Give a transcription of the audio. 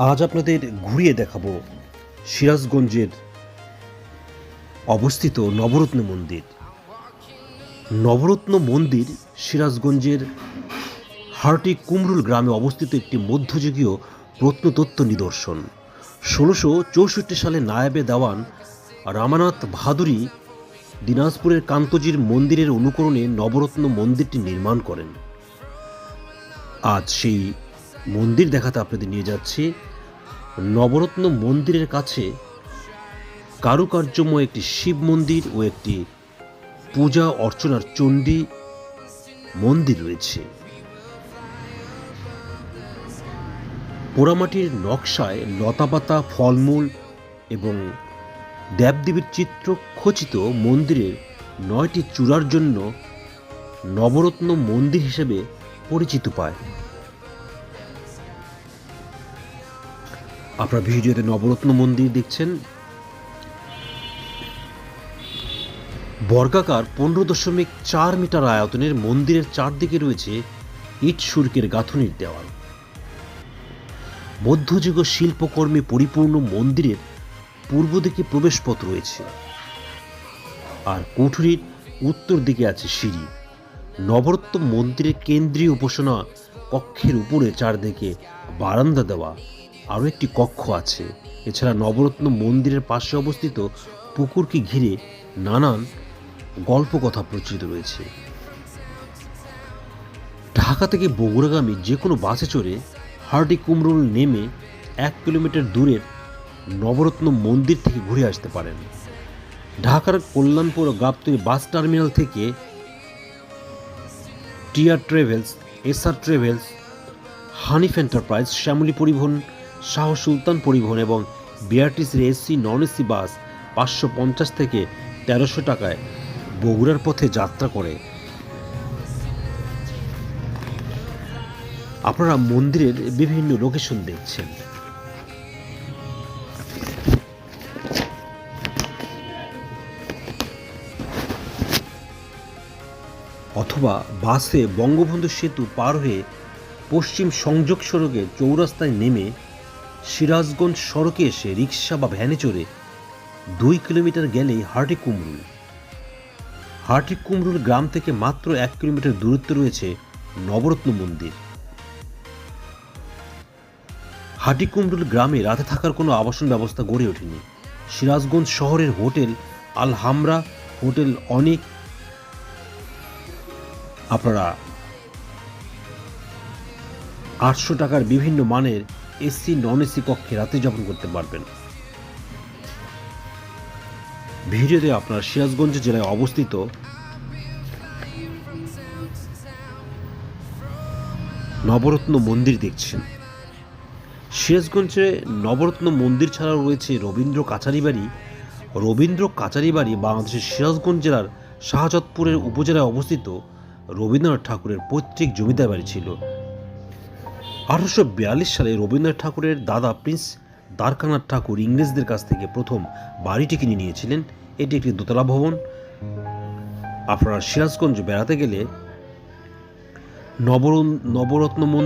আজ আপনাদের ঘুরিয়ে দেখাবো সিরাজগঞ্জের অবস্থিত নবরত্ন মন্দির। নবরত্ন মন্দির সিরাজগঞ্জের হার্টি কুমরুল গ্রামে অবস্থিত একটি মধ্যযুগীয় প্রত্নতত্ত্ব নিদর্শন। 1664 সালে নায়েবে দেওয়ান রামানাথ ভাদুরী দিনাজপুরের কান্তজির মন্দিরের অনুকরণে নবরত্ন মন্দিরটি নির্মাণ করেন। আজ সেই মন্দির দেখাতে আপনাদের নিয়ে যাচ্ছি। নবরত্ন মন্দিরের কাছে কারুকার্যময় একটি শিব মন্দির ও একটি পূজা অর্চনার চণ্ডী মন্দির রয়েছে। পোড়ামাটির নকশায় লতাপাতা, ফলমূল এবং দেবদেবীর চিত্র খচিত মন্দিরের 9টি চূড়ার জন্য নবরত্ন মন্দির হিসেবে পরিচিত পায়। আপনারা ভিডিওতে নবরত্ন মন্দির দেখছেন। বর্গাকার 15.4 মিটার আয়তনের মন্দিরের চারদিকে রয়েছে ইট সুরকের গাঁথনির দেওয়াল। মধ্যযুগ শিল্পকর্মে পরিপূর্ণ মন্দিরের পূর্ব দিকে প্রবেশপথ রয়েছে, আর কুঠুরির উত্তর দিকে আছে সিঁড়ি। নবরত্ন মন্দিরের কেন্দ্রীয় উপাসনা কক্ষের উপরে চারদিকে বারান্দা দেওয়া আরও একটি কক্ষ আছে। এছাড়া নবরত্ন মন্দিরের পাশে অবস্থিত পুকুরকে ঘিরে নানান গল্পকথা প্রচলিত রয়েছে। ঢাকা থেকে বগুড়াগামী যে কোনো বাসে চড়ে হার্টি কুমরুল নেমে 1 কিলোমিটার দূরের নবরত্ন মন্দির থেকে ঘুরে আসতে পারেন। ঢাকার কল্যাণপুর ও গাবতলী বাস টার্মিনাল থেকে TR travels, SR travels, Hanif enterprise, Shyamoli Paribahan, Shah সুলতান পরিবহন এবং বিআরটিসির এসি নন এসি বাস 550 থেকে 1300 টাকায় বগুড়ার পথে যাত্রা করে। আপনারা মন্দিরের বিভিন্ন লোকেশন দেখছেন। অথবা বাসে বঙ্গবন্ধু সেতু পার হয়ে পশ্চিম সংযোগ সড়কে চৌরাস্তায় নেমে সিরাজগঞ্জ সড়কে এসে রিক্সা বা ভ্যানে চড়ে 2 কিলোমিটার গেলেই হার্টি কুমরুল। হার্টি কুমরুল গ্রাম থেকে মাত্র 1 কিলোমিটার দূরত্বে রয়েছে নবরত্ন মন্দির। হার্টি কুমরুল গ্রামে রাতে থাকার কোনো আবাসন ব্যবস্থা গড়ে ওঠেনি। সিরাজগঞ্জ শহরের হোটেল আল হামরা, হোটেল অনেক আপনারা 800 টাকার বিভিন্ন মানের এসি নন এসি কক্ষে রাতে যাপন করতে পারবেন। ভিডিওতে আপনারা সিরাজগঞ্জ জেলায় অবস্থিত নবরত্ন মন্দির দেখছেন। সিরাজগঞ্জে নবরত্ন মন্দির ছাড়াও রয়েছে রবীন্দ্র কাচারি বাড়ি। রবীন্দ্র কাচারি বাড়ি বাংলাদেশের সিরাজগঞ্জ জেলার শাহজাদপুরের উপজেলায় অবস্থিত রবীন্দ্রনাথ ঠাকুরের পৈতৃক জমিদার বাড়ি ছিল। 1842 সালে রবীন্দ্রনাথ ঠাকুরের দাদা প্রিন্স দ্বারকানাথ ঠাকুর ইংরেজদের কাছ থেকে প্রথম বাড়িটি কিনে নিয়েছিলেন। এটি একটি দোতলা ভবন। আপনারা সিরাজগঞ্জ বেড়াতে গেলে নবরত্ন মন্দির